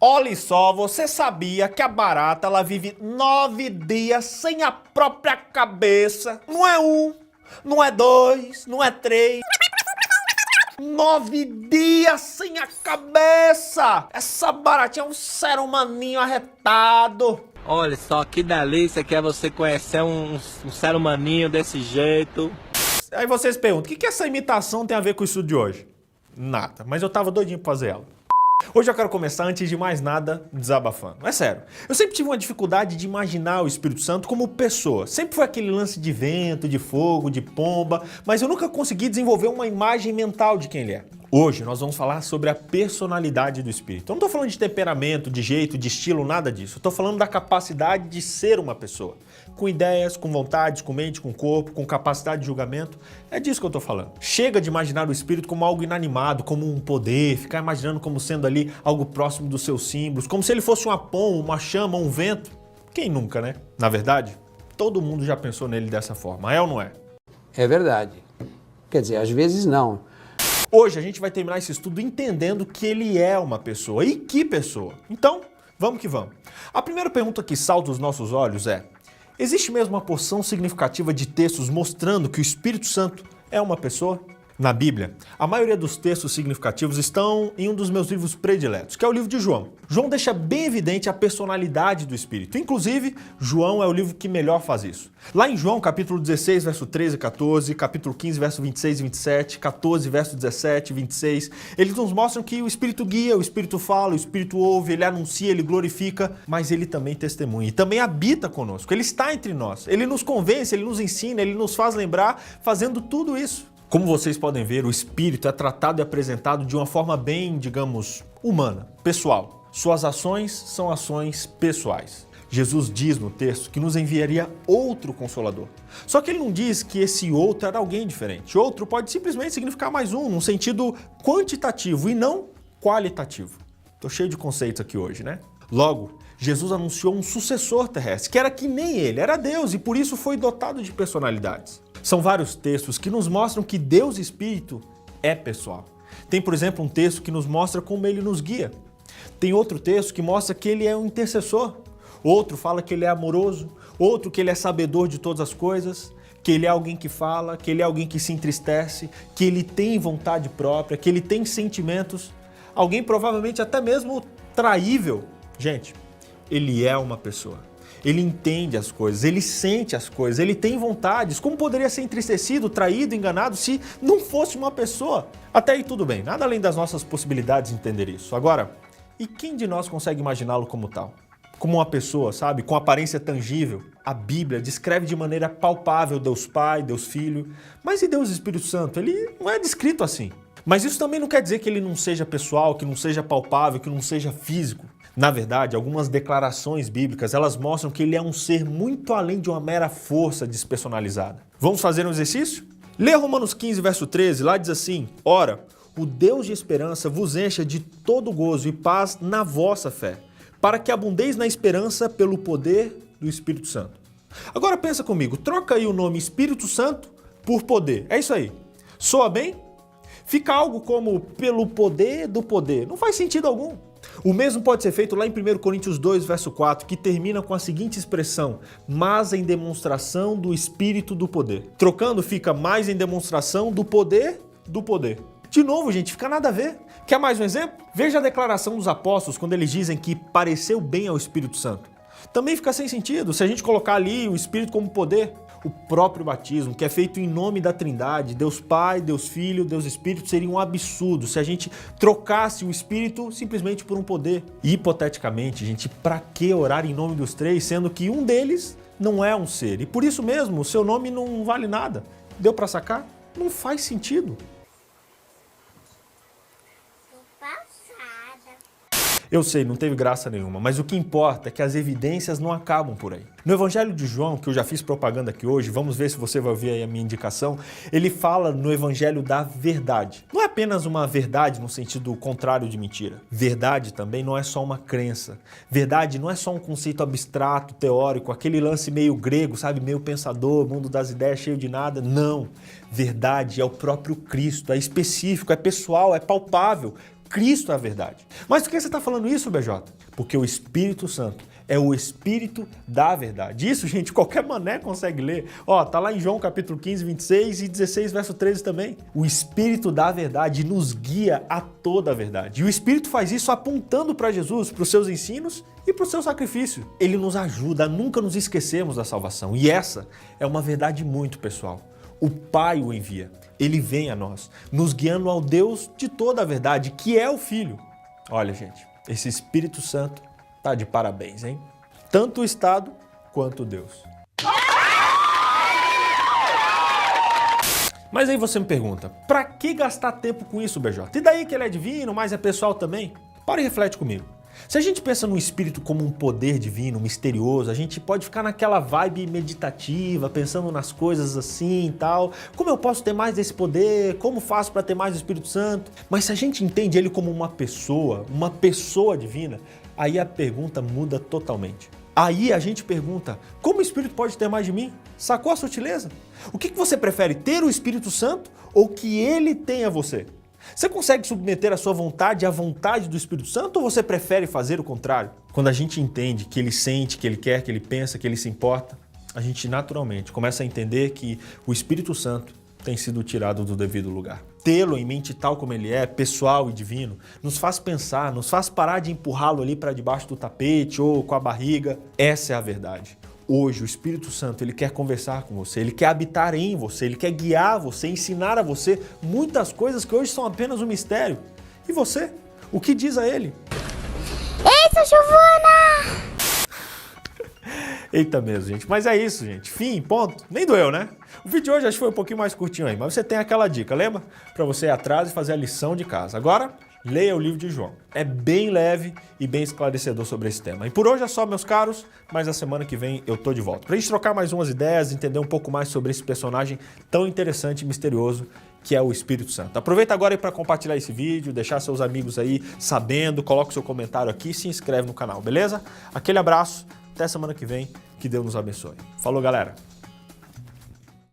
Olha só, você sabia que a barata ela vive 9 dias sem a própria cabeça? Não é um, não é dois, não é três. 9 dias sem a cabeça! Essa baratinha é um ser humaninho arretado. Olha só que delícia que é você conhecer um ser humaninho desse jeito. Aí vocês perguntam, o que essa imitação tem a ver com isso de hoje? Nada, mas eu tava doidinho pra fazer ela. Hoje eu quero começar, antes de mais nada, desabafando. É sério, eu sempre tive uma dificuldade de imaginar o Espírito Santo como pessoa. Sempre foi aquele lance de vento, de fogo, de pomba, mas eu nunca consegui desenvolver uma imagem mental de quem ele é. Hoje nós vamos falar sobre a personalidade do Espírito. Eu não estou falando de temperamento, de jeito, de estilo, nada disso. Eu estou falando da capacidade de ser uma pessoa. Com ideias, com vontades, com mente, com corpo, com capacidade de julgamento. É disso que eu estou falando. Chega de imaginar o Espírito como algo inanimado, como um poder, ficar imaginando como sendo ali algo próximo dos seus símbolos, como se ele fosse uma pomba, uma chama, um vento. Quem nunca, né? Na verdade, todo mundo já pensou nele dessa forma, é ou não é? É verdade. Quer dizer, às vezes não. Hoje a gente vai terminar esse estudo entendendo que ele é uma pessoa. E que pessoa? Então, vamos que vamos. A primeira pergunta que salta aos nossos olhos é: existe mesmo uma porção significativa de textos mostrando que o Espírito Santo é uma pessoa? Na Bíblia, a maioria dos textos significativos estão em um dos meus livros prediletos, que é o livro de João. João deixa bem evidente a personalidade do Espírito. Inclusive, João é o livro que melhor faz isso. Lá em João, capítulo 16, verso 13 e 14, capítulo 15, verso 26 e 27, 14, verso 17 e 26, eles nos mostram que o Espírito guia, o Espírito fala, o Espírito ouve, ele anuncia, ele glorifica, mas ele também testemunha e também habita conosco. Ele está entre nós, ele nos convence, ele nos ensina, ele nos faz lembrar, fazendo tudo isso. Como vocês podem ver, o Espírito é tratado e apresentado de uma forma bem, digamos, humana, pessoal. Suas ações são ações pessoais. Jesus diz no texto que nos enviaria outro Consolador. Só que ele não diz que esse outro era alguém diferente. Outro pode simplesmente significar mais um, num sentido quantitativo e não qualitativo. Tô cheio de conceitos aqui hoje, né? Logo, Jesus anunciou um sucessor terrestre, que era que nem ele, era Deus e por isso foi dotado de personalidades. São vários textos que nos mostram que Deus Espírito é pessoal. Tem, por exemplo, um texto que nos mostra como ele nos guia. Tem outro texto que mostra que ele é um intercessor. Outro fala que ele é amoroso. Outro que ele é sabedor de todas as coisas. Que ele é alguém que fala, que ele é alguém que se entristece, que ele tem vontade própria, que ele tem sentimentos. Alguém provavelmente até mesmo traível. Gente, ele é uma pessoa. Ele entende as coisas, ele sente as coisas, ele tem vontades. Como poderia ser entristecido, traído, enganado se não fosse uma pessoa? Até aí tudo bem, nada além das nossas possibilidades de entender isso. Agora, e quem de nós consegue imaginá-lo como tal? Como uma pessoa, sabe? Com aparência tangível. A Bíblia descreve de maneira palpável Deus Pai, Deus Filho. Mas e Deus Espírito Santo? Ele não é descrito assim. Mas isso também não quer dizer que ele não seja pessoal, que não seja palpável, que não seja físico. Na verdade, algumas declarações bíblicas, elas mostram que ele é um ser muito além de uma mera força despersonalizada. Vamos fazer um exercício? Lê Romanos 15, verso 13, lá diz assim: ora, o Deus de esperança vos encha de todo gozo e paz na vossa fé, para que abundeis na esperança pelo poder do Espírito Santo. Agora pensa comigo, troca aí o nome Espírito Santo por poder. É isso aí. Soa bem? Fica algo como pelo poder do poder. Não faz sentido algum. O mesmo pode ser feito lá em 1 Coríntios 2, verso 4, que termina com a seguinte expressão: mas em demonstração do Espírito do poder. Trocando fica mais em demonstração do poder do poder. De novo, gente, fica nada a ver. Quer mais um exemplo? Veja a declaração dos apóstolos quando eles dizem que pareceu bem ao Espírito Santo. Também fica sem sentido se a gente colocar ali o Espírito como poder. O próprio batismo, que é feito em nome da Trindade, Deus Pai, Deus Filho, Deus Espírito, seria um absurdo se a gente trocasse o Espírito simplesmente por um poder. E, hipoteticamente, gente, para que orar em nome dos três, sendo que um deles não é um ser? E por isso mesmo, o seu nome não vale nada. Deu para sacar? Não faz sentido. Eu sei, não teve graça nenhuma, mas o que importa é que as evidências não acabam por aí. No Evangelho de João, que eu já fiz propaganda aqui hoje, vamos ver se você vai ouvir aí a minha indicação, ele fala no Evangelho da verdade. Não é apenas uma verdade no sentido contrário de mentira. Verdade também não é só uma crença. Verdade não é só um conceito abstrato, teórico, aquele lance meio grego, sabe, meio pensador, mundo das ideias cheio de nada. Não. Verdade é o próprio Cristo, é específico, é pessoal, é palpável. Cristo é a verdade. Mas por que você está falando isso, BJ? Porque o Espírito Santo é o Espírito da verdade. Isso, gente, qualquer mané consegue ler. Ó, tá lá em João capítulo 15, 26 e 16, verso 13 também. O Espírito da verdade nos guia a toda a verdade. E o Espírito faz isso apontando para Jesus, para os seus ensinos e para o seu sacrifício. Ele nos ajuda a nunca nos esquecermos da salvação. E essa é uma verdade muito pessoal. O Pai o envia. Ele vem a nós, nos guiando ao Deus de toda a verdade, que é o Filho. Olha, gente, esse Espírito Santo tá de parabéns, hein? Tanto o Estado quanto Deus. Mas aí você me pergunta, pra que gastar tempo com isso, BJ? E daí que ele é divino, mas é pessoal também? Para e reflete comigo. Se a gente pensa no Espírito como um poder divino, misterioso, a gente pode ficar naquela vibe meditativa, pensando nas coisas assim e tal. Como eu posso ter mais desse poder? Como faço para ter mais do Espírito Santo? Mas se a gente entende ele como uma pessoa divina, aí a pergunta muda totalmente. Aí a gente pergunta, como o Espírito pode ter mais de mim? Sacou a sutileza? O que você prefere, ter o Espírito Santo ou que ele tenha você? Você consegue submeter a sua vontade à vontade do Espírito Santo ou você prefere fazer o contrário? Quando a gente entende que ele sente, que ele quer, que ele pensa, que ele se importa, a gente naturalmente começa a entender que o Espírito Santo tem sido tirado do devido lugar. Tê-lo em mente tal como ele é, pessoal e divino, nos faz pensar, nos faz parar de empurrá-lo ali para debaixo do tapete ou com a barriga. Essa é a verdade. Hoje o Espírito Santo ele quer conversar com você, ele quer habitar em você, ele quer guiar você, ensinar a você muitas coisas que hoje são apenas um mistério. E você? O que diz a ele? Eita, Giovana! Eita mesmo, gente. Mas é isso, gente. Fim, ponto. Nem doeu, né? O vídeo de hoje acho que foi um pouquinho mais curtinho aí, mas você tem aquela dica, lembra? Para você ir atrás e fazer a lição de casa. Agora, leia o livro de João. É bem leve e bem esclarecedor sobre esse tema. E por hoje é só, meus caros, mas na semana que vem eu tô de volta. Pra gente trocar mais umas ideias, entender um pouco mais sobre esse personagem tão interessante e misterioso que é o Espírito Santo. Aproveita agora aí para compartilhar esse vídeo, deixar seus amigos aí sabendo, coloca o seu comentário aqui e se inscreve no canal, beleza? Aquele abraço, até semana que vem, que Deus nos abençoe. Falou, galera!